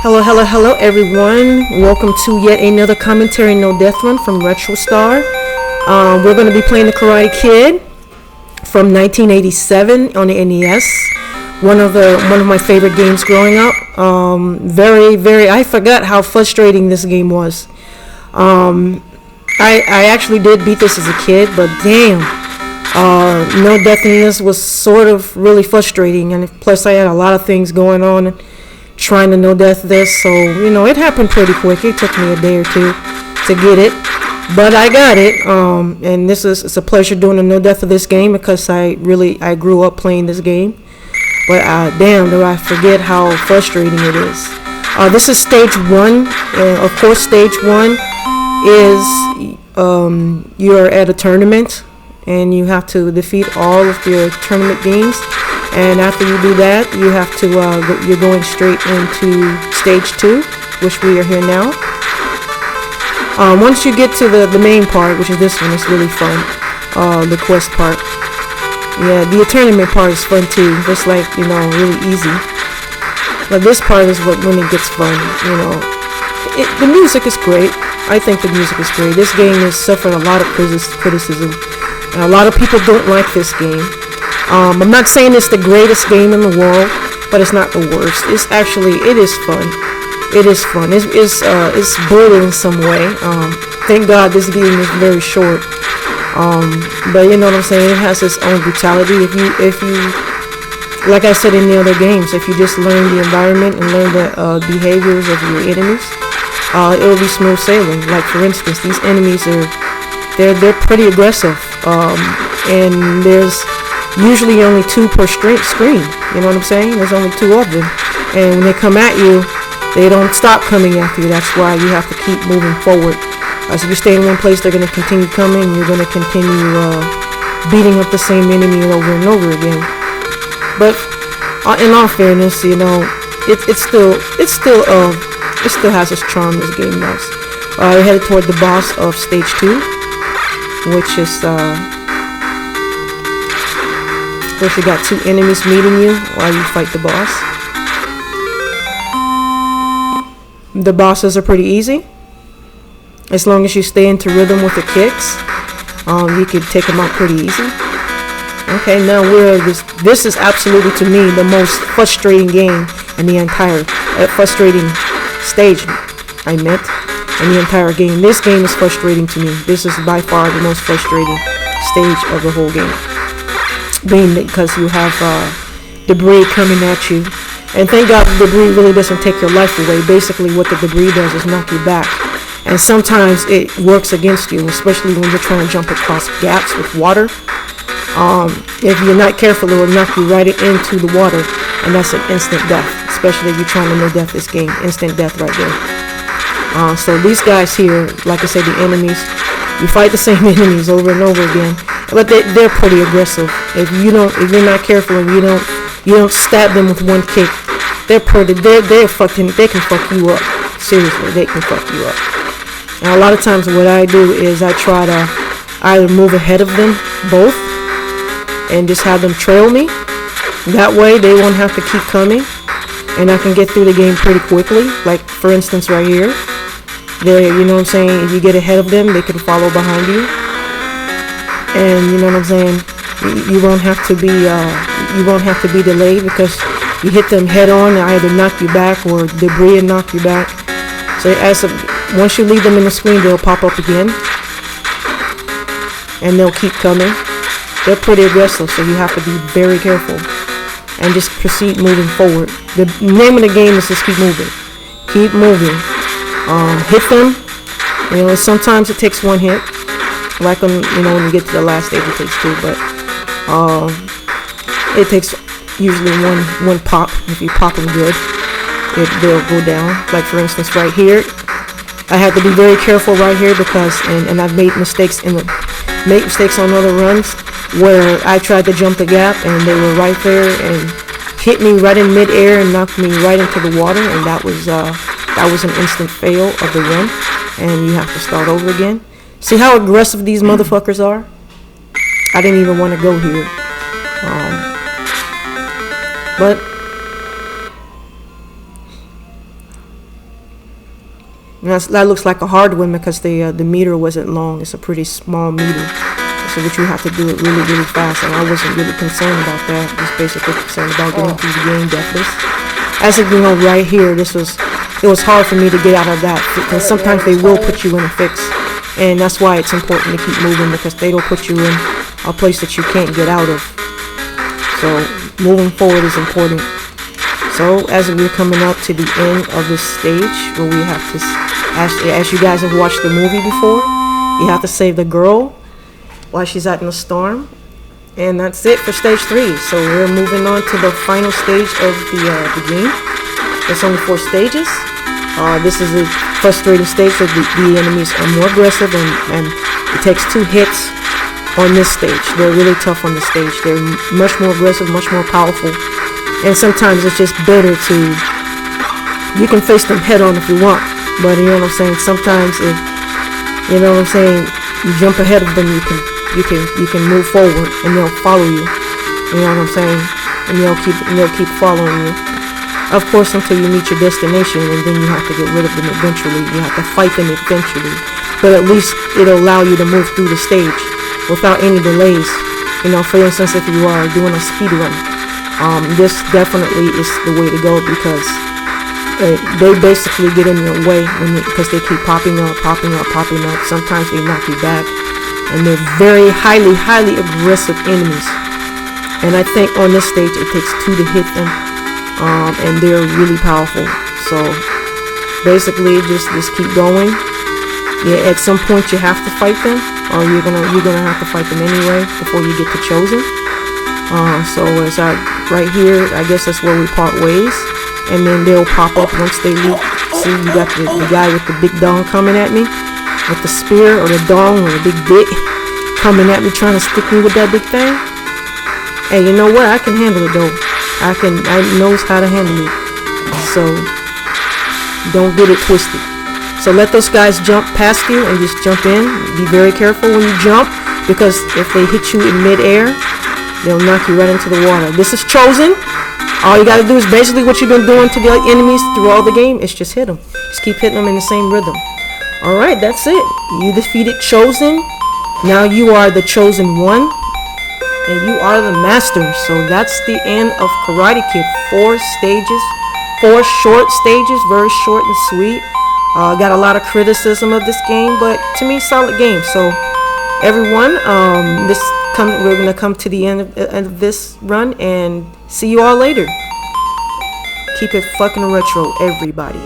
Hello, hello, hello, everyone. Welcome to yet another commentary no death run from Retro Star. We're going to be playing the Karate Kid from 1987 on the NES. One of my favorite games growing up. I forgot how frustrating this game was. I actually did beat this as a kid, but damn, no death in this was sort of really frustrating, and plus I had a lot of things going on trying to no death this, so it happened pretty quick. It took me a day or two to get it, but I got it. And it's a pleasure doing a no death of this game because I grew up playing this game. But damn, do I forget how frustrating it is. This is stage 1, and of course stage 1 is you're at a tournament and you have to defeat all of your tournament games. And after you do that, you have to you're going straight into stage 2, which we are here now. Once you get to the main part, which is this one, it's really fun. The quest part. Yeah, the tournament part is fun too. Just like, really easy. But this part is when it gets fun. The music is great. I think the music is great. This game has suffered a lot of criticism. And a lot of people don't like this game. I'm not saying it's the greatest game in the world, but it's not the worst. It is fun. It is fun. It's brutal in some way. Thank God this game is very short. But you know what I'm saying? It has its own brutality. If you, like I said in the other games, if you just learn the environment and learn the behaviors of your enemies, it will be smooth sailing. Like for instance, these enemies they're pretty aggressive. And there's usually only 2 per screen. You know what I'm saying? There's only 2 of them. And when they come at you, they don't stop coming after you. That's why you have to keep moving forward. So if you stay in one place, they're going to continue coming. You're going to continue beating up the same enemy over and over again. But in all fairness, it still has its charm. This game does. We're headed toward the boss of stage 2, which is first you got 2 enemies meeting you while you fight the boss. The bosses are pretty easy. As long as you stay into rhythm with the kicks, you can take them out pretty easy. Okay, now this is absolutely, to me, the most frustrating game in the entire, frustrating stage, in the entire game. This game is frustrating to me. This is by far the most frustrating stage of the whole game. Being because you have debris coming at you. And thank God the debris really doesn't take your life away. Basically what the debris does is knock you back. And sometimes it works against you, especially when you're trying to jump across gaps with water. If you're not careful, it will knock you right into the water. And that's an instant death. Especially if you're trying to no death this game. Instant death right there. So these guys here, like I said, the enemies, you fight the same enemies over and over again. But they're pretty aggressive. If you're not careful and you don't stab them with one kick, they can fuck you up. Seriously, they can fuck you up. And a lot of times what I do is I try to either move ahead of them both and just have them trail me. That way they won't have to keep coming and I can get through the game pretty quickly. Like for instance right here. You know what I'm saying? If you get ahead of them, they can follow behind you. And you know what I'm saying? You won't have to be delayed because you hit them head on and either knock you back or debris and knock you back. So once you leave them in the screen, they'll pop up again and they'll keep coming. They're pretty aggressive, so you have to be very careful and just proceed moving forward. The name of the game is just keep moving. Keep moving. Hit them. Sometimes it takes 1 hit. Like when you get to the last stage, it takes 2, but it takes usually one pop. If you pop them good, they'll go down. Like for instance, right here, I had to be very careful right here because, and I've made mistakes on other runs where I tried to jump the gap and they were right there and hit me right in midair and knocked me right into the water, and that was an instant fail of the run, and you have to start over again. See how aggressive these motherfuckers are? I didn't even want to go here. But And that looks like a hard one because the meter wasn't long. It's a pretty small meter. So what you have to do it really, really fast. And I wasn't really concerned about that. Just basically concerned about getting through the game deathless. As you know, right here, it was hard for me to get out of that. And sometimes they will put you in a fix. And that's why it's important to keep moving, because they will put you in a place that you can't get out of. So moving forward is important. So as we're coming up to the end of this stage, where we have to, as you guys have watched the movie before, you have to save the girl while she's out in the storm. And that's it for stage 3. So we're moving on to the final stage of the game. There's only 4 stages. This is a frustrating stage, so the enemies are more aggressive, and it takes 2 hits on this stage. They're really tough on this stage. They're much more aggressive, much more powerful, and sometimes it's just better to, you can face them head on if you want, but you know what I'm saying, sometimes if, you know what I'm saying, you jump ahead of them, you can move forward and they'll follow you. You know what I'm saying? And they'll keep following you. Of course, until you meet your destination, and then you have to get rid of them eventually. You have to fight them eventually. But at least it'll allow you to move through the stage without any delays. You know, for instance, if you are doing a speed run, this definitely is the way to go, because they basically get in your way because they keep popping up. Sometimes they knock you back, and they're very highly aggressive enemies. And I think on this stage it takes 2 to hit them, and they're really powerful. So basically, just keep going. Yeah, at some point you have to fight them, or you're gonna have to fight them anyway before you get to chosen. So as right here, I guess that's where we part ways, and then they'll pop up once they leave. See, you got the guy with the big dong coming at me with the spear, or the dong, or the big dick coming at me trying to stick me with that big thing. Hey, you know what? I can handle it though. I knows how to handle it. So don't get it twisted. So let those guys jump past you and just jump in. Be very careful when you jump, because if they hit you in mid-air, they'll knock you right into the water. This is chosen. All you gotta do is basically what you've been doing to the enemies through all the game. It's just hit them. Just keep hitting them in the same rhythm. Alright, that's it. You defeated chosen. Now you are the chosen one, and you are the master. So that's the end of Karate Kid. 4 stages, 4 short stages, very short and sweet. Got a lot of criticism of this game, but to me, solid game. So everyone, we're gonna come to the end of this run, and see you all later. Keep it fucking retro, everybody.